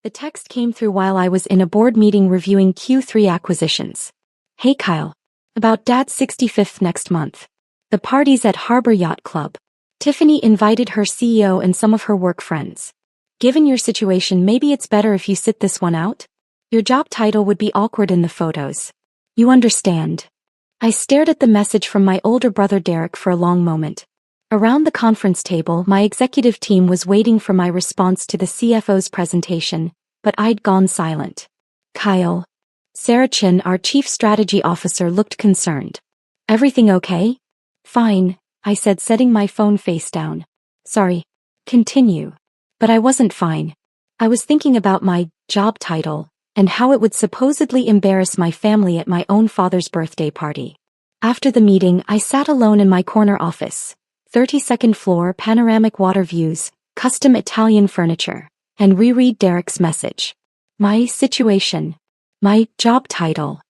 The text came through while I was in a board meeting reviewing Q3 acquisitions. Hey Kyle. About Dad's 65th next month. The party's at Harbor Yacht Club. Tiffany invited her CEO and some of her work friends. Given your situation, maybe it's better if you sit this one out? Your job title would be awkward in the photos. You understand. I stared at the message from my older brother Derek for a long moment. Around the conference table, my executive team was waiting for my response to the CFO's presentation, but I'd gone silent. Kyle. Sarah Chin, our chief strategy officer, looked concerned. Everything okay? Fine, I said, setting my phone face down. Sorry. Continue. But I wasn't fine. I was thinking about my job title and how it would supposedly embarrass my family at my own father's birthday party. After the meeting, I sat alone in my corner office. 32nd floor, panoramic water views, custom Italian furniture, and reread Derek's message. My situation. My job title.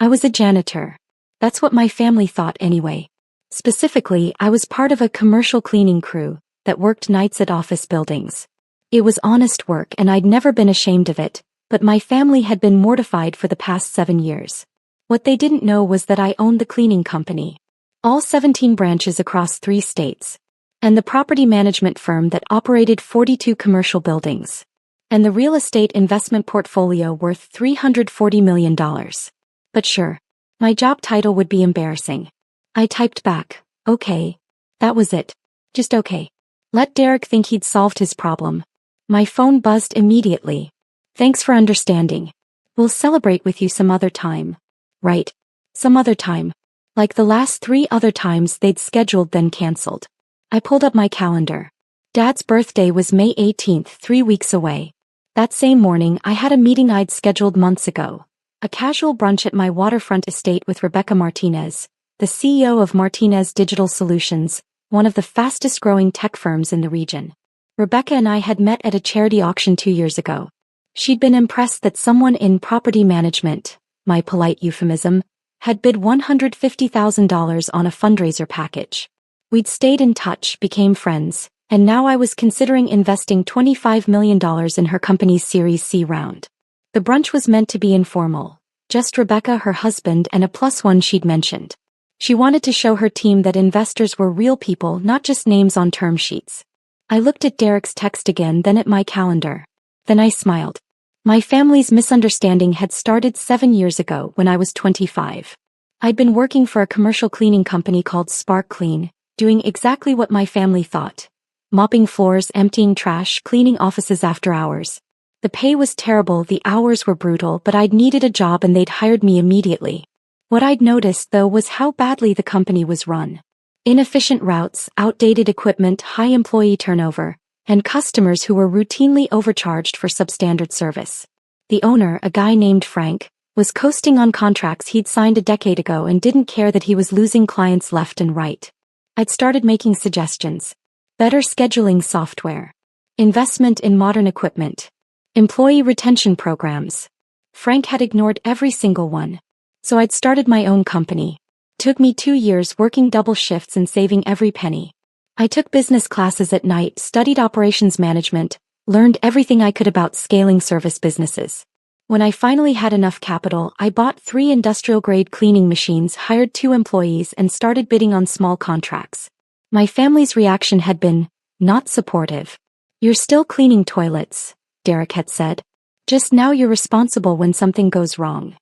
I was a janitor. That's what my family thought anyway. Specifically, I was part of a commercial cleaning crew that worked nights at office buildings. It was honest work and I'd never been ashamed of it, but my family had been mortified for the past 7 years. What they didn't know was that I owned the cleaning company. All 17 branches across 3 states. And the property management firm that operated 42 commercial buildings. And the real estate investment portfolio worth $340 million. But sure, my job title would be embarrassing. I typed back, okay. That was it. Just okay. Let Derek think he'd solved his problem. My phone buzzed immediately. Thanks for understanding. We'll celebrate with you some other time. Right. Some other time. Like the last 3 other times they'd scheduled then cancelled. I pulled up my calendar. Dad's birthday was May 18th, 3 weeks away. That same morning I had a meeting I'd scheduled months ago. A casual brunch at my waterfront estate with Rebecca Martinez, the CEO of Martinez Digital Solutions, one of the fastest growing tech firms in the region. Rebecca and I had met at a charity auction 2 years ago. She'd been impressed that someone in property management, my polite euphemism, had bid $150,000 on a fundraiser package. We'd stayed in touch, became friends, and now I was considering investing $25 million in her company's Series C round. The brunch was meant to be informal, just Rebecca, her husband, and a +1 she'd mentioned. She wanted to show her team that investors were real people, not just names on term sheets. I looked at Derek's text again, then at my calendar. Then I smiled. My family's misunderstanding had started 7 years ago when I was 25. I'd been working for a commercial cleaning company called Spark Clean, doing exactly what my family thought. Mopping floors, emptying trash, cleaning offices after hours. The pay was terrible, the hours were brutal, but I'd needed a job and they'd hired me immediately. What I'd noticed, though, was how badly the company was run. Inefficient routes, outdated equipment, high employee turnover, and customers who were routinely overcharged for substandard service. The owner, a guy named Frank, was coasting on contracts he'd signed a decade ago and didn't care that he was losing clients left and right. I'd started making suggestions. Better scheduling software. Investment in modern equipment. Employee retention programs. Frank had ignored every single one. So I'd started my own company. Took me 2 years working double shifts and saving every penny. I took business classes at night, studied operations management, learned everything I could about scaling service businesses. When I finally had enough capital, I bought 3 industrial-grade cleaning machines, hired 2 employees, and started bidding on small contracts. My family's reaction had been, not supportive. You're still cleaning toilets, Derek had said. Just now you're responsible when something goes wrong.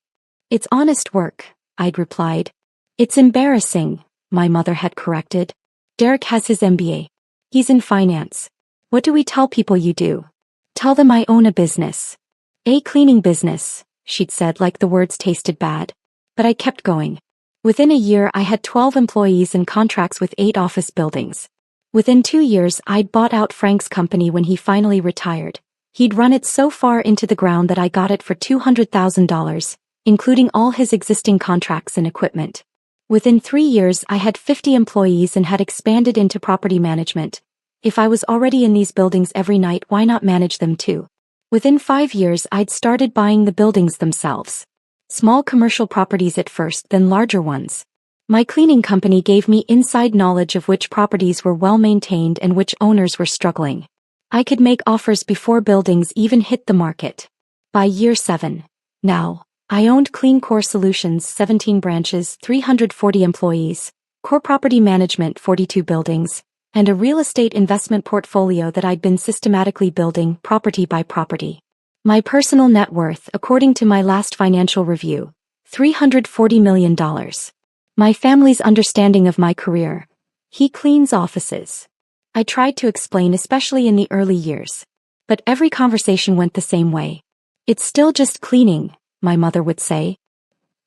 It's honest work, I'd replied. It's embarrassing, my mother had corrected. Derek has his MBA. He's in finance. What do we tell people you do? Tell them I own a business. A cleaning business, she'd said like the words tasted bad. But I kept going. Within a year I had 12 employees and contracts with 8 office buildings. Within 2 years I'd bought out Frank's company when he finally retired. He'd run it so far into the ground that I got it for $200,000, including all his existing contracts and equipment. Within 3 years I had 50 employees and had expanded into property management. If I was already in these buildings every night, why not manage them too? Within 5 years I'd started buying the buildings themselves. Small commercial properties at first, then larger ones. My cleaning company gave me inside knowledge of which properties were well maintained and which owners were struggling. I could make offers before buildings even hit the market. By year 7. Now, I owned Clean Core Solutions 17 branches, 340 employees, core property management 42 buildings, and a real estate investment portfolio that I'd been systematically building property by property. My personal net worth, according to my last financial review, $340 million. My family's understanding of my career. He cleans offices. I tried to explain, especially in the early years. But every conversation went the same way. It's still just cleaning, my mother would say.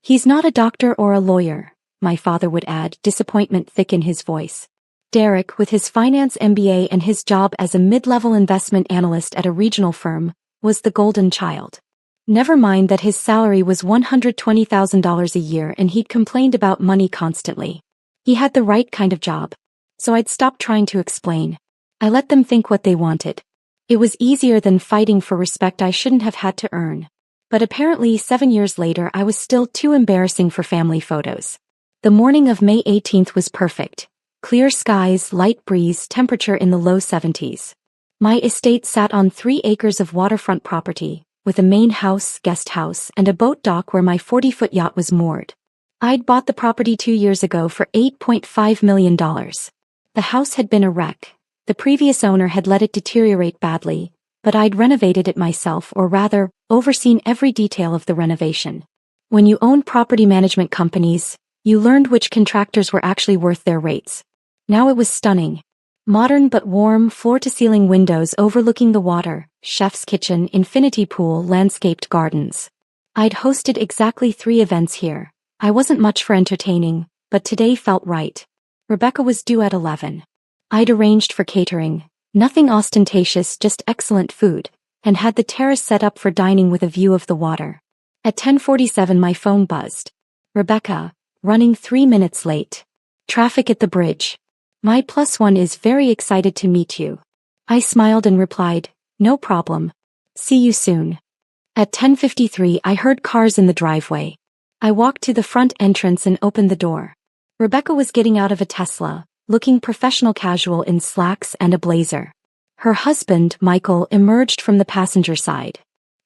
He's not a doctor or a lawyer, my father would add, disappointment thick in his voice. Derek, with his finance MBA and his job as a mid-level investment analyst at a regional firm, was the golden child. Never mind that his salary was $120,000 a year and he'd complained about money constantly. He had the right kind of job. So I'd stopped trying to explain. I let them think what they wanted. It was easier than fighting for respect I shouldn't have had to earn. But apparently 7 years later I was still too embarrassing for family photos. The morning of May 18th was perfect. Clear skies, light breeze, temperature in the low 70s. My estate sat on 3 acres of waterfront property, with a main house, guest house, and a boat dock where my 40-foot yacht was moored. I'd bought the property 2 years ago for $8.5 million. The house had been a wreck. The previous owner had let it deteriorate badly, but I'd renovated it myself, or rather, overseen every detail of the renovation. When you own property management companies, you learned which contractors were actually worth their rates. Now it was stunning. Modern but warm floor-to-ceiling windows overlooking the water, chef's kitchen, infinity pool, landscaped gardens. I'd hosted exactly 3 events here. I wasn't much for entertaining, but today felt right. Rebecca was due at 11. I'd arranged for catering, nothing ostentatious, just excellent food, and had the terrace set up for dining with a view of the water. At 10:47 my phone buzzed. Rebecca, running 3 minutes late. Traffic at the bridge. My +1 is very excited to meet you. I smiled and replied, no problem. See you soon. At 10:53 I heard cars in the driveway. I walked to the front entrance and opened the door. Rebecca was getting out of a Tesla, looking professional casual in slacks and a blazer. Her husband, Michael, emerged from the passenger side.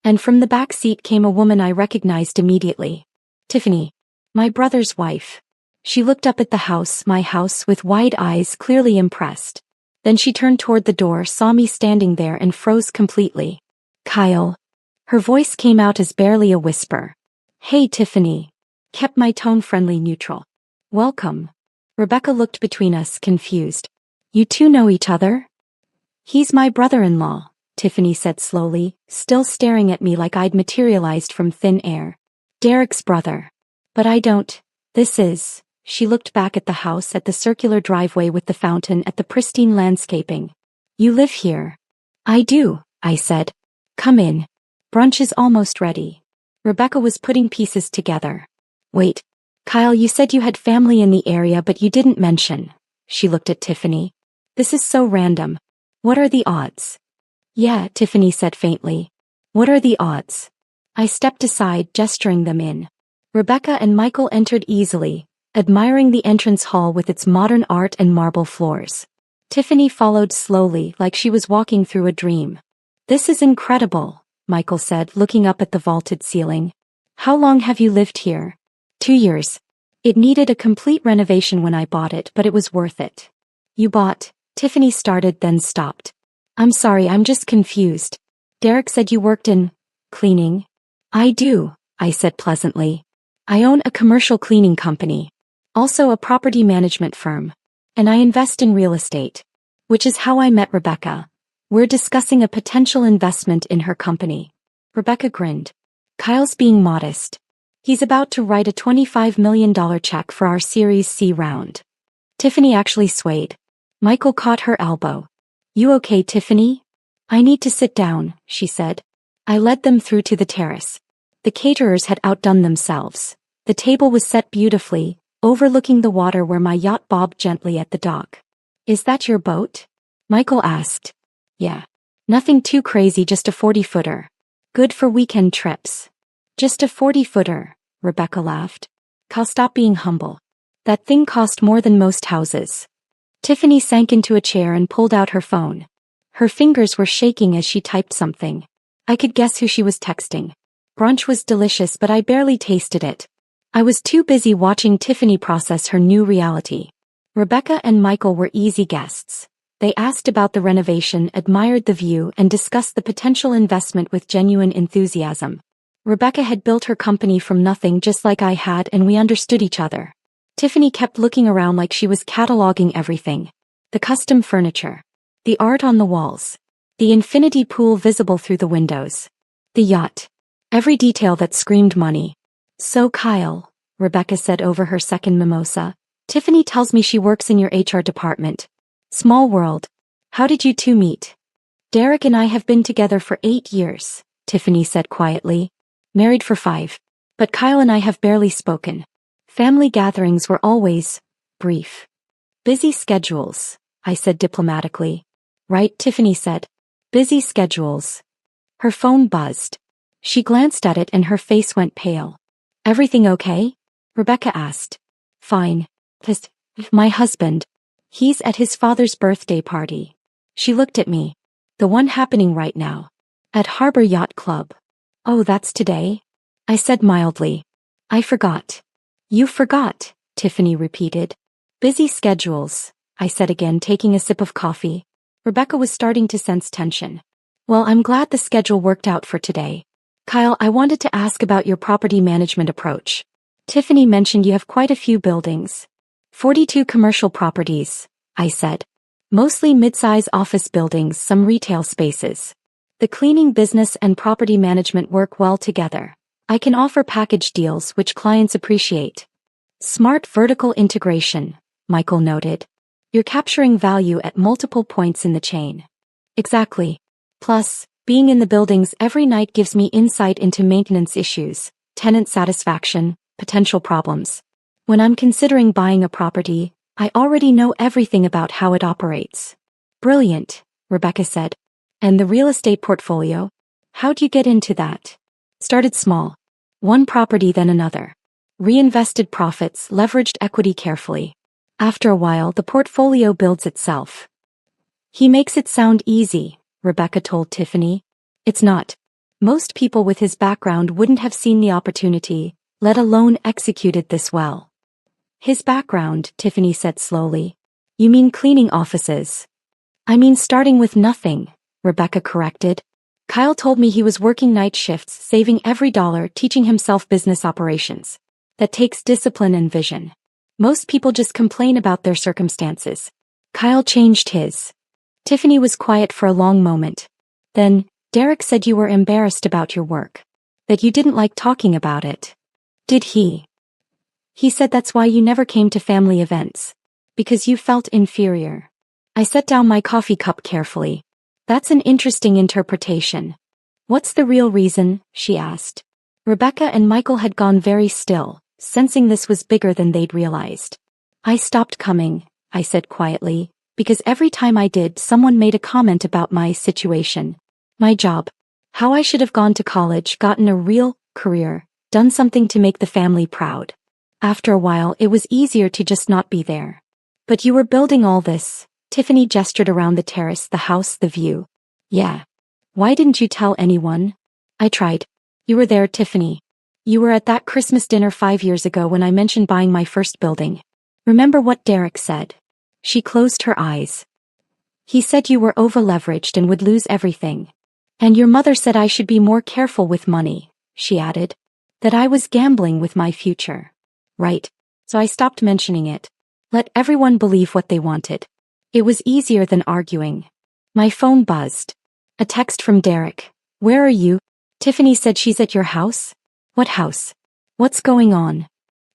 And from the back seat came a woman I recognized immediately. Tiffany. My brother's wife. She looked up at the house, my house, with wide eyes, clearly impressed. Then she turned toward the door, saw me standing there, and froze completely. Kyle. Her voice came out as barely a whisper. Hey, Tiffany. Kept my tone friendly, neutral. Welcome. Rebecca looked between us, confused. You two know each other? He's my brother-in-law, Tiffany said slowly, still staring at me like I'd materialized from thin air. Derek's brother. But I don't. This is. She looked back at the house, at the circular driveway with the fountain, at the pristine landscaping. You live here? I do, I said. Come in. Brunch is almost ready. Rebecca was putting pieces together. Wait. Kyle, you said you had family in the area but you didn't mention. She looked at Tiffany. This is so random. What are the odds? Yeah, Tiffany said faintly. What are the odds? I stepped aside, gesturing them in. Rebecca and Michael entered easily, admiring the entrance hall with its modern art and marble floors. Tiffany followed slowly, like she was walking through a dream. This is incredible, Michael said, looking up at the vaulted ceiling. How long have you lived here? 2 years. It needed a complete renovation when I bought it, but it was worth it. You bought? Tiffany started, then stopped. I'm sorry, I'm just confused. Derek said you worked in cleaning. I do, I said pleasantly. I own a commercial cleaning company. Also a property management firm. And I invest in real estate. Which is how I met Rebecca. We're discussing a potential investment in her company. Rebecca grinned. Kyle's being modest. He's about to write a $25 million check for our Series C round. Tiffany actually swayed. Michael caught her elbow. You okay, Tiffany? I need to sit down, she said. I led them through to the terrace. The caterers had outdone themselves. The table was set beautifully, overlooking the water where my yacht bobbed gently at the dock. Is that your boat? Michael asked. Yeah. Nothing too crazy, just a 40-footer. Good for weekend trips. Just a 40-footer, Rebecca laughed. Kyle, stop being humble. That thing cost more than most houses. Tiffany sank into a chair and pulled out her phone. Her fingers were shaking as she typed something. I could guess who she was texting. Brunch was delicious, but I barely tasted it. I was too busy watching Tiffany process her new reality. Rebecca and Michael were easy guests. They asked about the renovation, admired the view, and discussed the potential investment with genuine enthusiasm. Rebecca had built her company from nothing just like I had, and we understood each other. Tiffany kept looking around like she was cataloging everything. The custom furniture. The art on the walls. The infinity pool visible through the windows. The yacht. Every detail that screamed money. So Kyle, Rebecca said over her second mimosa, Tiffany tells me she works in your HR department. Small world. How did you two meet? Derek and I have been together for 8 years, Tiffany said quietly. Married for 5. But Kyle and I have barely spoken. Family gatherings were always brief. Busy schedules, I said diplomatically. Right, Tiffany said. Busy schedules. Her phone buzzed. She glanced at it and her face went pale. Everything okay? Rebecca asked. Fine. My husband. He's at his father's birthday party. She looked at me. The one happening right now. At Harbor Yacht Club. Oh, that's today? I said mildly. I forgot. You forgot, Tiffany repeated. Busy schedules, I said again, taking a sip of coffee. Rebecca was starting to sense tension. Well, I'm glad the schedule worked out for today. Kyle, I wanted to ask about your property management approach. Tiffany mentioned you have quite a few buildings. 42 commercial properties, I said. Mostly mid-size office buildings, some retail spaces. The cleaning business and property management work well together. I can offer package deals which clients appreciate. Smart vertical integration, Michael noted. You're capturing value at multiple points in the chain. Exactly. Plus, being in the buildings every night gives me insight into maintenance issues, tenant satisfaction, potential problems. When I'm considering buying a property, I already know everything about how it operates. Brilliant, Rebecca said. And the real estate portfolio? How'd you get into that? Started small. One property then another. Reinvested profits, leveraged equity carefully. After a while, the portfolio builds itself. He makes it sound easy, Rebecca told Tiffany. It's not. Most people with his background wouldn't have seen the opportunity, let alone executed this well. His background, Tiffany said slowly. You mean cleaning offices? I mean starting with nothing, Rebecca corrected. Kyle told me he was working night shifts, saving every dollar, teaching himself business operations. That takes discipline and vision. Most people just complain about their circumstances. Kyle changed his. Tiffany was quiet for a long moment. Then, Derek said you were embarrassed about your work. That you didn't like talking about it. Did he? He said that's why you never came to family events. Because you felt inferior. I set down my coffee cup carefully. That's an interesting interpretation. What's the real reason? She asked. Rebecca and Michael had gone very still, sensing this was bigger than they'd realized. I stopped coming, I said quietly, because every time I did, someone made a comment about my situation. My job. How I should have gone to college, gotten a real career, done something to make the family proud. After a while, it was easier to just not be there. But you were building all this. Tiffany gestured around the terrace, the house, the view. Yeah. Why didn't you tell anyone? I tried. You were there, Tiffany. You were at that Christmas dinner 5 years ago when I mentioned buying my first building. Remember what Derek said? She closed her eyes. He said you were over-leveraged and would lose everything. And your mother said I should be more careful with money, she added. That I was gambling with my future. Right. So I stopped mentioning it. Let everyone believe what they wanted. It was easier than arguing. My phone buzzed. A text from Derek. Where are you? Tiffany said she's at your house? What house? What's going on?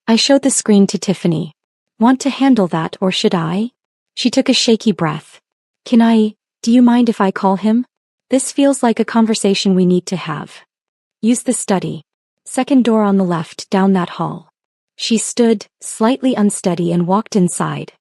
I showed the screen to Tiffany. Want to handle that or should I? She took a shaky breath. Do you mind if I call him? This feels like a conversation we need to have. Use the study. Second door on the left, down that hall. She stood, slightly unsteady, and walked inside.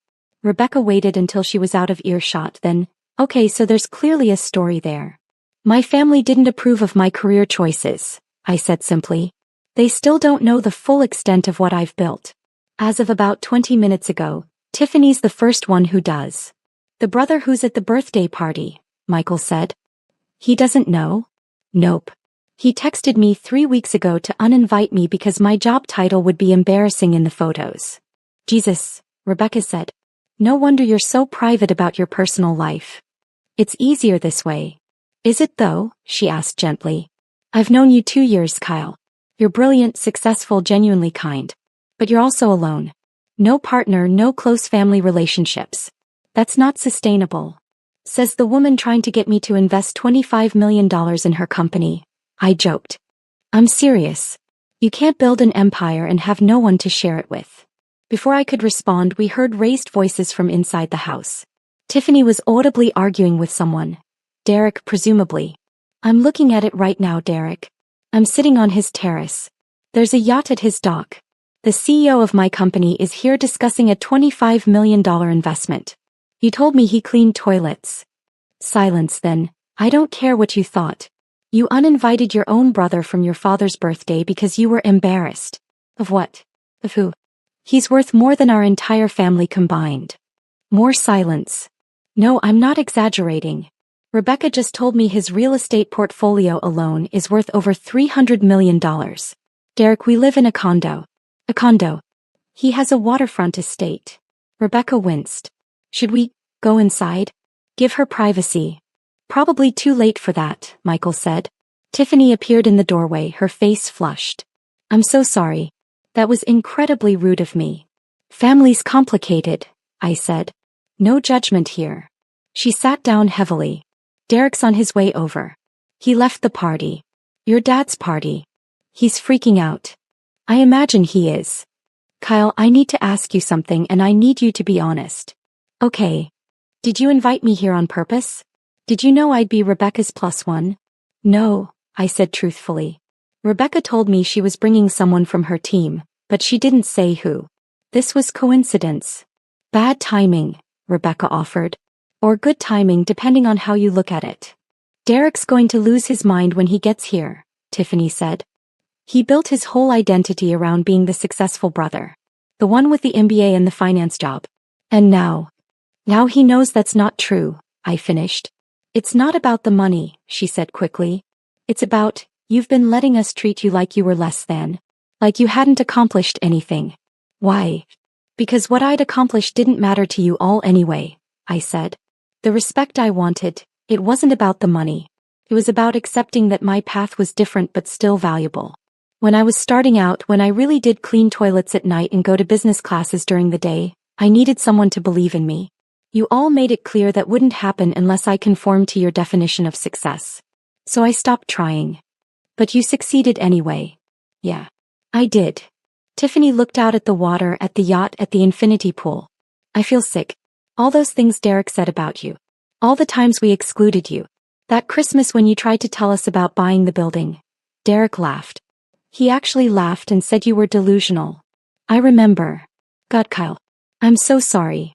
Rebecca waited until she was out of earshot, then, okay, so there's clearly a story there. My family didn't approve of my career choices, I said simply. They still don't know the full extent of what I've built. As of about 20 minutes ago, Tiffany's the first one who does. The brother who's at the birthday party, Michael said. He doesn't know? Nope. He texted me 3 weeks ago to uninvite me because my job title would be embarrassing in the photos. Jesus, Rebecca said. No wonder you're so private about your personal life. It's easier this way. Is it though? She asked gently. I've known you 2 years, Kyle. You're brilliant, successful, genuinely kind. But you're also alone. No partner, no close family relationships. That's not sustainable. Says the woman trying to get me to invest $25 million in her company. I joked. I'm serious. You can't build an empire and have no one to share it with. Before I could respond, we heard raised voices from inside the house. Tiffany was audibly arguing with someone. Derek, presumably. I'm looking at it right now, Derek. I'm sitting on his terrace. There's a yacht at his dock. The CEO of my company is here discussing a $25 million investment. You told me he cleaned toilets. Silence then. I don't care what you thought. You uninvited your own brother from your father's birthday because you were embarrassed. Of what? Of who? He's worth more than our entire family combined. More silence. No, I'm not exaggerating. Rebecca just told me his real estate portfolio alone is worth over $300 million. Derek, we live in a condo. A condo. He has a waterfront estate. Rebecca winced. Should we go inside? Give her privacy. Probably too late for that, Michael said. Tiffany appeared in the doorway, her face flushed. I'm so sorry. That was incredibly rude of me. Family's complicated, I said. No judgment here. She sat down heavily. Derek's on his way over. He left the party. Your dad's party. He's freaking out. I imagine he is. Kyle, I need to ask you something and I need you to be honest. Okay. Did you invite me here on purpose? Did you know I'd be Rebecca's +1? No, I said truthfully. Rebecca told me she was bringing someone from her team, but she didn't say who. This was coincidence. Bad timing, Rebecca offered. Or good timing depending on how you look at it. Derek's going to lose his mind when he gets here, Tiffany said. He built his whole identity around being the successful brother. The one with the MBA and the finance job. And now he knows that's not true, I finished. It's not about the money, she said quickly. It's about, you've been letting us treat you like you were less than. Like you hadn't accomplished anything. Why? Because what I'd accomplished didn't matter to you all anyway, I said. The respect I wanted, it wasn't about the money. It was about accepting that my path was different but still valuable. When I was starting out, when I really did clean toilets at night and go to business classes during the day, I needed someone to believe in me. You all made it clear that wouldn't happen unless I conformed to your definition of success. So I stopped trying. But you succeeded anyway. Yeah. I did. Tiffany looked out at the water, at the yacht, at the infinity pool. I feel sick. All those things Derek said about you. All the times we excluded you. That Christmas when you tried to tell us about buying the building. Derek laughed. He actually laughed and said you were delusional. I remember. God, Kyle. I'm so sorry.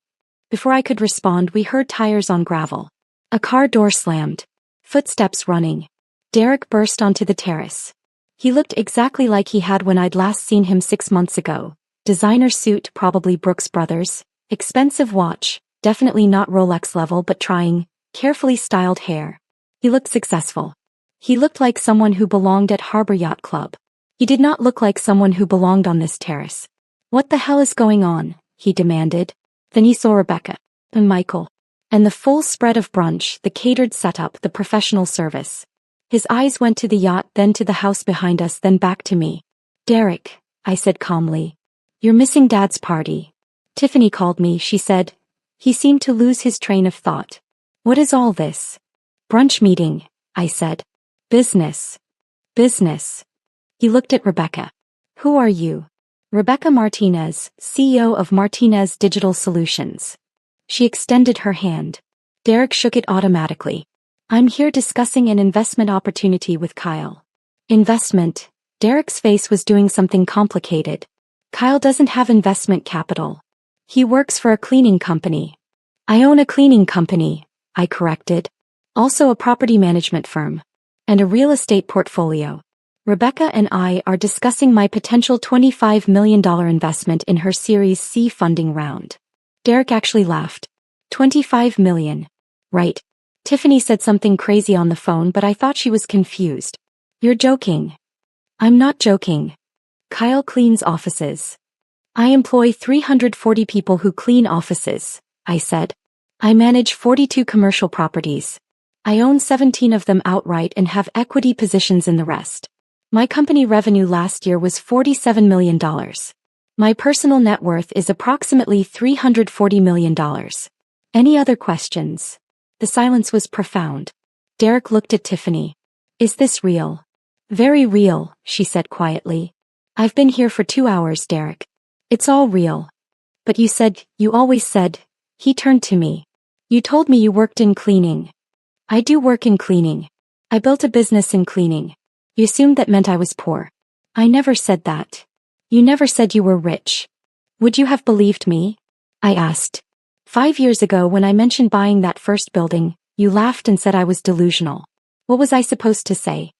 Before I could respond, we heard tires on gravel. A car door slammed. Footsteps running. Derek burst onto the terrace. He looked exactly like he had when I'd last seen him 6 months ago. Designer suit, probably Brooks Brothers. Expensive watch, definitely not Rolex level but trying. Carefully styled hair. He looked successful. He looked like someone who belonged at Harbor Yacht Club. He did not look like someone who belonged on this terrace. What the hell is going on? He demanded. Then he saw Rebecca. And Michael. And the full spread of brunch, the catered setup, the professional service. His eyes went to the yacht, then to the house behind us, then back to me. Derek, I said calmly. You're missing Dad's party. Tiffany called me, she said. He seemed to lose his train of thought. What is all this? Brunch meeting, I said. Business. Business. He looked at Rebecca. Who are you? Rebecca Martinez, CEO of Martinez Digital Solutions. She extended her hand. Derek shook it automatically. I'm here discussing an investment opportunity with Kyle. Investment? Derek's face was doing something complicated. Kyle doesn't have investment capital. He works for a cleaning company. I own a cleaning company, I corrected. Also a property management firm. And a real estate portfolio. Rebecca and I are discussing my potential $25 million investment in her Series C funding round. Derek actually laughed. $25 million. Right. Tiffany said something crazy on the phone, but I thought she was confused. You're joking. I'm not joking. Kyle cleans offices. I employ 340 people who clean offices, I said. I manage 42 commercial properties. I own 17 of them outright and have equity positions in the rest. My company revenue last year was $47 million. My personal net worth is approximately $340 million. Any other questions? The silence was profound. Derek looked at Tiffany. Is this real? Very real, she said quietly. I've been here for 2 hours, Derek. It's all real. But you always said, he turned to me. You told me you worked in cleaning. I do work in cleaning. I built a business in cleaning. You assumed that meant I was poor. I never said that. You never said you were rich. Would you have believed me? I asked. 5 years ago when I mentioned buying that first building, you laughed and said I was delusional. What was I supposed to say?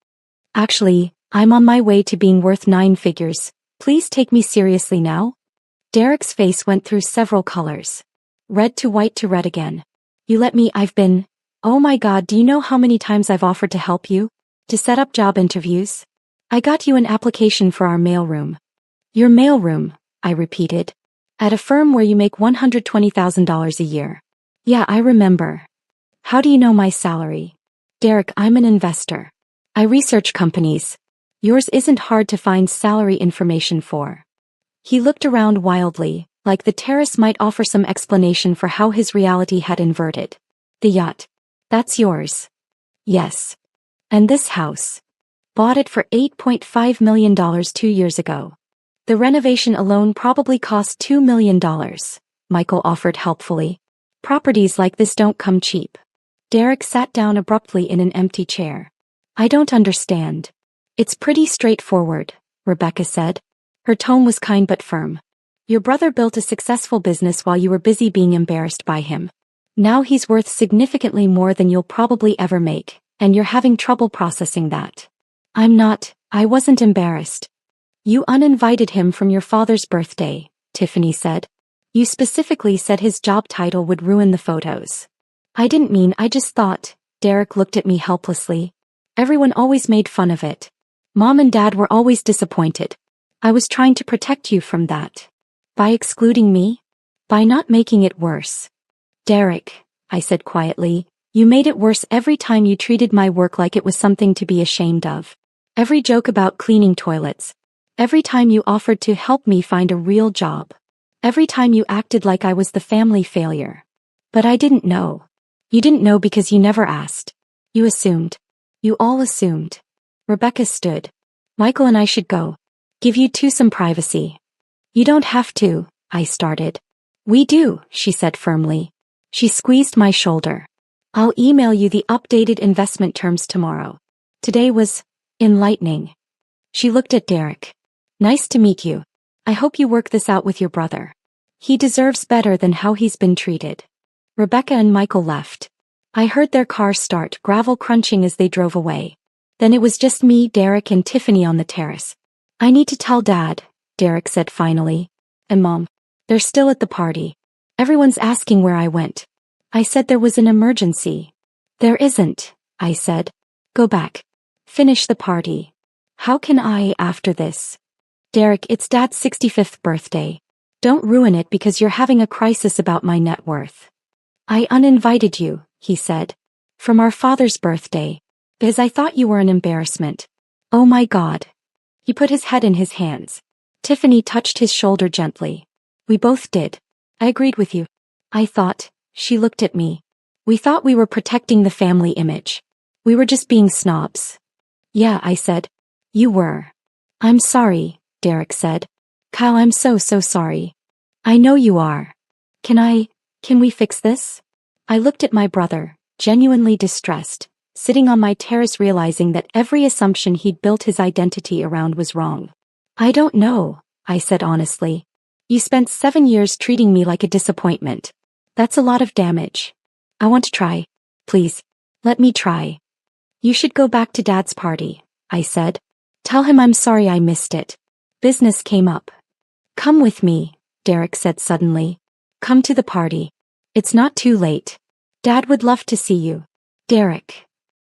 Actually, I'm on my way to being worth 9 figures. Please take me seriously now. Derek's face went through several colors. Red to white to red again. Oh my God, do you know how many times I've offered to help you? To set up job interviews? I got you an application for our mailroom. Your mailroom, I repeated. At a firm where you make $120,000 a year. Yeah, I remember. How do you know my salary? Derek, I'm an investor. I research companies. Yours isn't hard to find salary information for. He looked around wildly, like the terrace might offer some explanation for how his reality had inverted. The yacht. That's yours. Yes. And this house. Bought it for $8.5 million 2 years ago. The renovation alone probably cost $2 million, Michael offered helpfully. Properties like this don't come cheap. Derek sat down abruptly in an empty chair. I don't understand. It's pretty straightforward, Rebecca said. Her tone was kind but firm. Your brother built a successful business while you were busy being embarrassed by him. Now he's worth significantly more than you'll probably ever make, and you're having trouble processing that. I wasn't embarrassed. You uninvited him from your father's birthday, Tiffany said. You specifically said his job title would ruin the photos. I just thought, Derek looked at me helplessly. Everyone always made fun of it. Mom and Dad were always disappointed. I was trying to protect you from that. By excluding me? By not making it worse. Derek, I said quietly, you made it worse every time you treated my work like it was something to be ashamed of. Every joke about cleaning toilets. Every time you offered to help me find a real job. Every time you acted like I was the family failure. But I didn't know. You didn't know because you never asked. You assumed. You all assumed. Rebecca stood. Michael and I should go. Give you two some privacy. You don't have to, I started. We do, she said firmly. She squeezed my shoulder. I'll email you the updated investment terms tomorrow. Today was enlightening. She looked at Derek. Nice to meet you. I hope you work this out with your brother. He deserves better than how he's been treated. Rebecca and Michael left. I heard their car start, gravel crunching as they drove away. Then it was just me, Derek, and Tiffany on the terrace. I need to tell Dad, Derek said finally. And Mom. They're still at the party. Everyone's asking where I went. I said there was an emergency. There isn't, I said. Go back. Finish the party. How can I after this? Derek, it's Dad's 65th birthday. Don't ruin it because you're having a crisis about my net worth. I uninvited you, he said. From our father's birthday. Because I thought you were an embarrassment. Oh my God. He put his head in his hands. Tiffany touched his shoulder gently. We both did. I agreed with you. I thought, she looked at me. We thought we were protecting the family image. We were just being snobs. Yeah, I said. You were. I'm sorry, Derek said. Kyle, I'm so sorry. I know you are. Can we fix this? I looked at my brother, genuinely distressed, sitting on my terrace realizing that every assumption he'd built his identity around was wrong. I don't know, I said honestly. You spent 7 years treating me like a disappointment. That's a lot of damage. I want to try. Please, let me try. You should go back to Dad's party, I said. Tell him I'm sorry I missed it. Business came up. Come with me, Derek said suddenly. Come to the party. It's not too late. Dad would love to see you. Derek.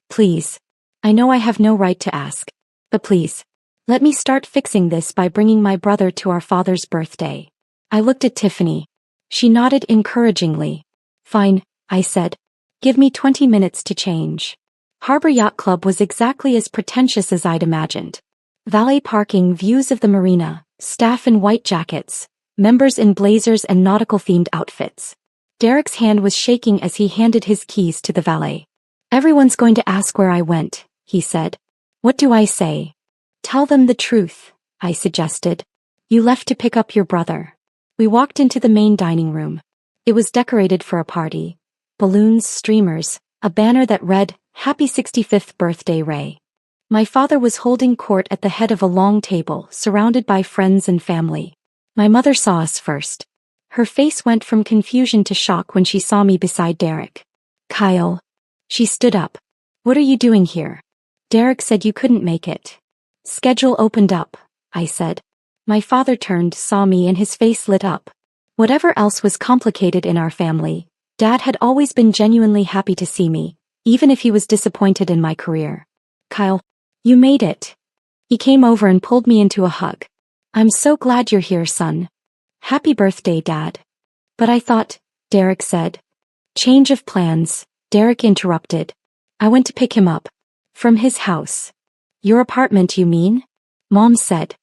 Please. I know I have no right to ask. But please. Let me start fixing this by bringing my brother to our father's birthday. I looked at Tiffany. She nodded encouragingly. Fine, I said. Give me 20 minutes to change. Harbor Yacht Club was exactly as pretentious as I'd imagined. Valet parking, views of the marina, staff in white jackets, members in blazers and nautical-themed outfits. Derek's hand was shaking as he handed his keys to the valet. Everyone's going to ask where I went, he said. What do I say? Tell them the truth, I suggested. You left to pick up your brother. We walked into the main dining room. It was decorated for a party. Balloons, streamers, a banner that read, Happy 65th Birthday, Ray. My father was holding court at the head of a long table, surrounded by friends and family. My mother saw us first. Her face went from confusion to shock when she saw me beside Derek. Kyle. She stood up. What are you doing here? Derek said you couldn't make it. Schedule opened up, I said. My father turned, saw me, and his face lit up. Whatever else was complicated in our family, Dad had always been genuinely happy to see me, even if he was disappointed in my career. Kyle, you made it. He came over and pulled me into a hug. I'm so glad you're here, son. Happy birthday, Dad. But I thought, Derek said. Change of plans, Derek interrupted. I went to pick him up. From his house. Your apartment, you mean? Mom said.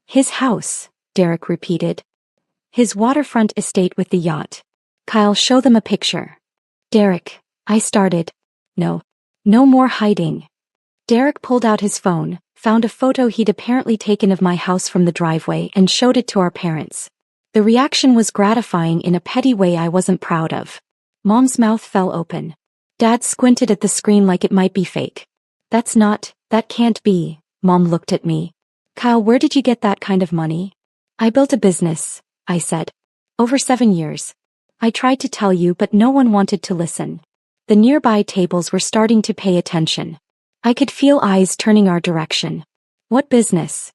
His house, Derek repeated. His waterfront estate with the yacht. Kyle, show them a picture. Derek, I started. No more hiding. Derek pulled out his phone, found a photo he'd apparently taken of my house from the driveway and showed it to our parents. The reaction was gratifying in a petty way I wasn't proud of. Mom's mouth fell open. Dad squinted at the screen like it might be fake. That can't be, Mom looked at me. Kyle, where did you get that kind of money? I built a business, I said. Over 7 years. I tried to tell you, but no one wanted to listen. The nearby tables were starting to pay attention. I could feel eyes turning our direction. What business?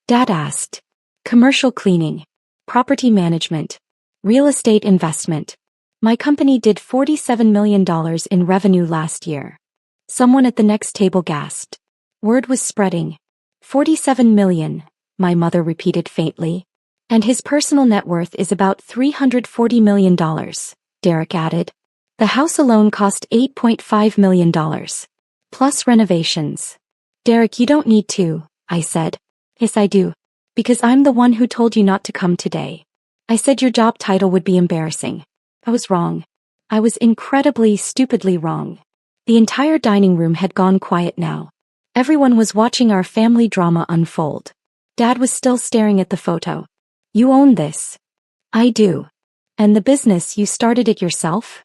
Dad asked. Commercial cleaning. Property management. Real estate investment. My company did $47 million in revenue last year. Someone at the next table gasped. Word was spreading. 47 million, my mother repeated faintly. And his personal net worth is about $340 million, Derek added. The house alone cost $8.5 million. Plus renovations. Derek, you don't need to, I said. Yes, I do. Because I'm the one who told you not to come today. I said your job title would be embarrassing. I was wrong. I was incredibly, stupidly wrong. The entire dining room had gone quiet now. Everyone was watching our family drama unfold. Dad was still staring at the photo. You own this. I do. And the business, you started it yourself?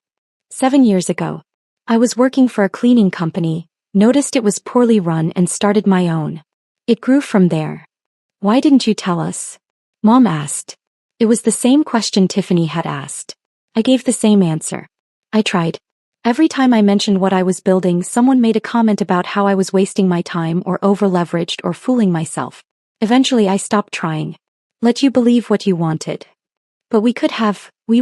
7 years ago. I was working for a cleaning company, noticed it was poorly run and started my own. It grew from there. Why didn't you tell us? Mom asked. It was the same question Tiffany had asked. I gave the same answer. I tried. Every time I mentioned what I was building, someone made a comment about how I was wasting my time or over-leveraged or fooling myself. Eventually I stopped trying. Let you believe what you wanted. But we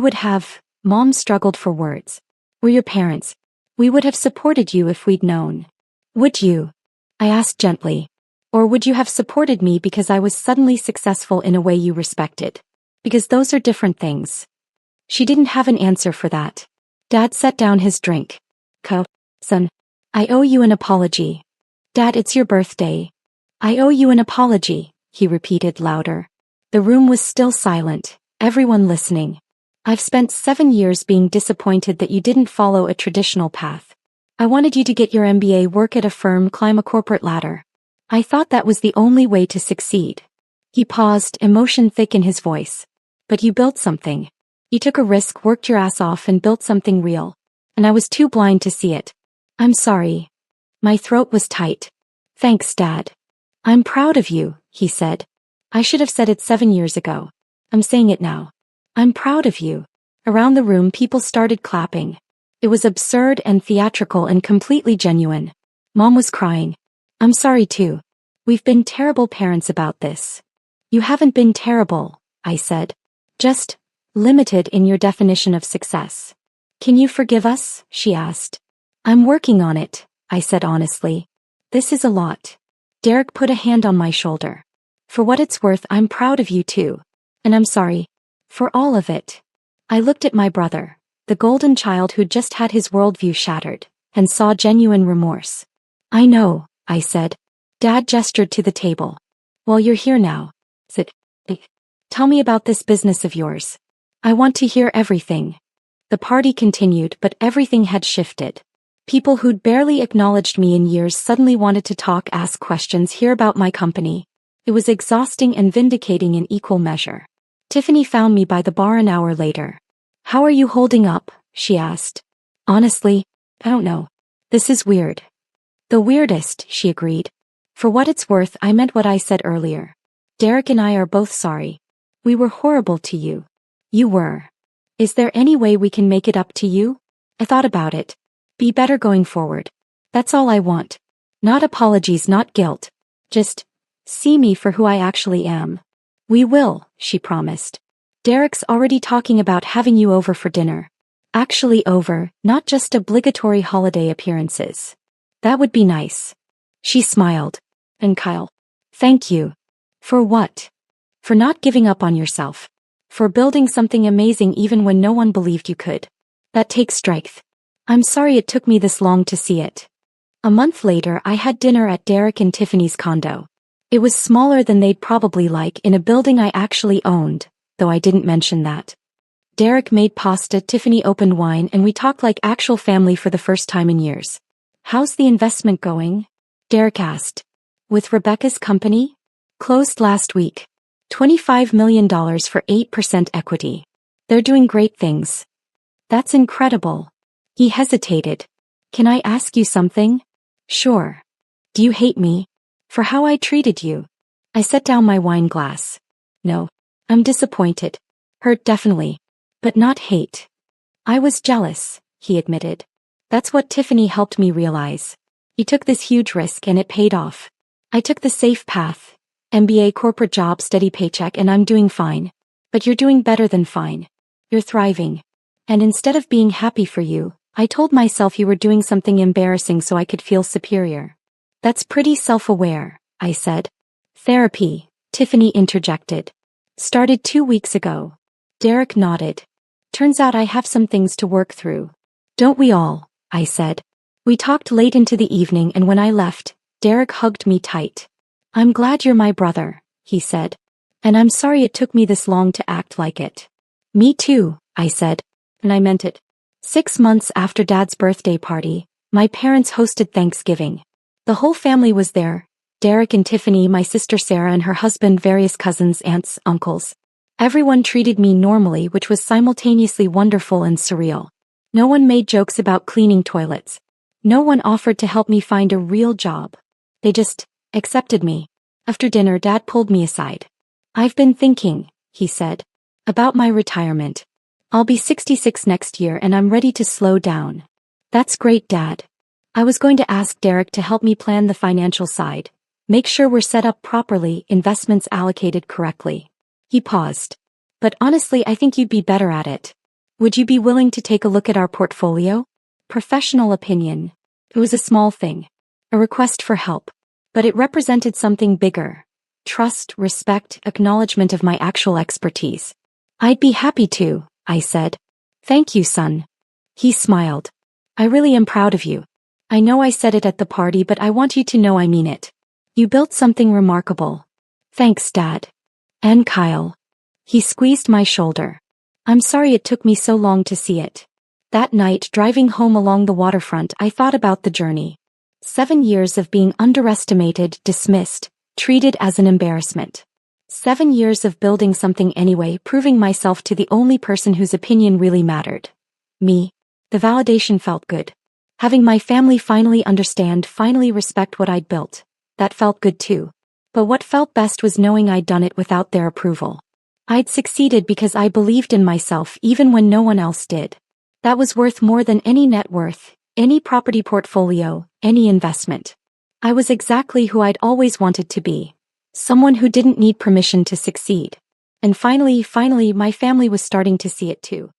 would have, Mom struggled for words. We're your parents. We would have supported you if we'd known. Would you? I asked gently. Or would you have supported me because I was suddenly successful in a way you respected? Because those are different things. She didn't have an answer for that. Dad set down his drink. Son, I owe you an apology. Dad, it's your birthday. I owe you an apology, he repeated louder. The room was still silent, everyone listening. I've spent 7 years being disappointed that you didn't follow a traditional path. I wanted you to get your MBA, work at a firm, climb a corporate ladder. I thought that was the only way to succeed. He paused, emotion thick in his voice. But you built something. You took a risk, worked your ass off and built something real. And I was too blind to see it. I'm sorry. My throat was tight. Thanks, Dad. I'm proud of you, he said. I should have said it 7 years ago. I'm saying it now. I'm proud of you. Around the room people started clapping. It was absurd and theatrical and completely genuine. Mom was crying. I'm sorry too. We've been terrible parents about this. You haven't been terrible, I said. Just limited in your definition of success. Can you forgive us? She asked. I'm working on it, I said honestly. This is a lot. Derek put a hand on my shoulder. For what it's worth, I'm proud of you too. And I'm sorry. For all of it. I looked at my brother, the golden child who'd just had his worldview shattered, and saw genuine remorse. I know, I said. Dad gestured to the table. Well, you're here now. Sit. Tell me about this business of yours. I want to hear everything. The party continued, but everything had shifted. People who'd barely acknowledged me in years suddenly wanted to talk, ask questions, hear about my company. It was exhausting and vindicating in equal measure. Tiffany found me by the bar an hour later. How are you holding up? She asked. Honestly, I don't know. This is weird. The weirdest, she agreed. For what it's worth, I meant what I said earlier. Derek and I are both sorry. We were horrible to you. You were. Is there any way we can make it up to you? I thought about it. Be better going forward. That's all I want. Not apologies, not guilt. Just see me for who I actually am. We will, she promised. Derek's already talking about having you over for dinner. Actually over, not just obligatory holiday appearances. That would be nice. She smiled. And Kyle. Thank you. For what? For not giving up on yourself. For building something amazing even when no one believed you could. That takes strength. I'm sorry it took me this long to see it. A month later, I had dinner at Derek and Tiffany's condo. It was smaller than they'd probably like, in a building I actually owned, though I didn't mention that. Derek made pasta, Tiffany opened wine, and we talked like actual family for the first time in years. How's the investment going? Derek asked. With Rebecca's company? Closed last week. $25 million for 8% equity. They're doing great things. That's incredible. He hesitated. Can I ask you something? Sure. Do you hate me? For how I treated you? I set down my wine glass. No. I'm disappointed. Hurt definitely. But not hate. I was jealous, he admitted. That's what Tiffany helped me realize. You took this huge risk and it paid off. I took the safe path. MBA, corporate job, steady paycheck, and I'm doing fine. But you're doing better than fine. You're thriving. And instead of being happy for you, I told myself you were doing something embarrassing so I could feel superior. That's pretty self-aware, I said. Therapy, Tiffany interjected. Started 2 weeks ago. Derek nodded. Turns out I have some things to work through. Don't we all? I said. We talked late into the evening, and when I left, Derek hugged me tight. I'm glad you're my brother, he said. And I'm sorry it took me this long to act like it. Me too, I said. And I meant it. 6 months after Dad's birthday party, my parents hosted Thanksgiving. The whole family was there. Derek and Tiffany, my sister Sarah and her husband, various cousins, aunts, uncles. Everyone treated me normally, which was simultaneously wonderful and surreal. No one made jokes about cleaning toilets. No one offered to help me find a real job. They just accepted me. After dinner, Dad pulled me aside. I've been thinking, he said, about my retirement. I'll be 66 next year and I'm ready to slow down. That's great, Dad. I was going to ask Derek to help me plan the financial side. Make sure we're set up properly, investments allocated correctly. He paused. But honestly, I think you'd be better at it. Would you be willing to take a look at our portfolio? Professional opinion. It was a small thing. A request for help. But it represented something bigger. Trust, respect, acknowledgement of my actual expertise. I'd be happy to, I said. Thank you, son. He smiled. I really am proud of you. I know I said it at the party, but I want you to know I mean it. You built something remarkable. Thanks, Dad. And Kyle. He squeezed my shoulder. I'm sorry it took me so long to see it. That night, driving home along the waterfront, I thought about the journey. 7 years of being underestimated, dismissed, treated as an embarrassment. 7 years of building something anyway, proving myself to the only person whose opinion really mattered. Me. The validation felt good. Having my family finally understand, finally respect what I'd built. That felt good too. But what felt best was knowing I'd done it without their approval. I'd succeeded because I believed in myself even when no one else did. That was worth more than any net worth, any property portfolio, any investment. I was exactly who I'd always wanted to be. Someone who didn't need permission to succeed. And finally, my family was starting to see it too.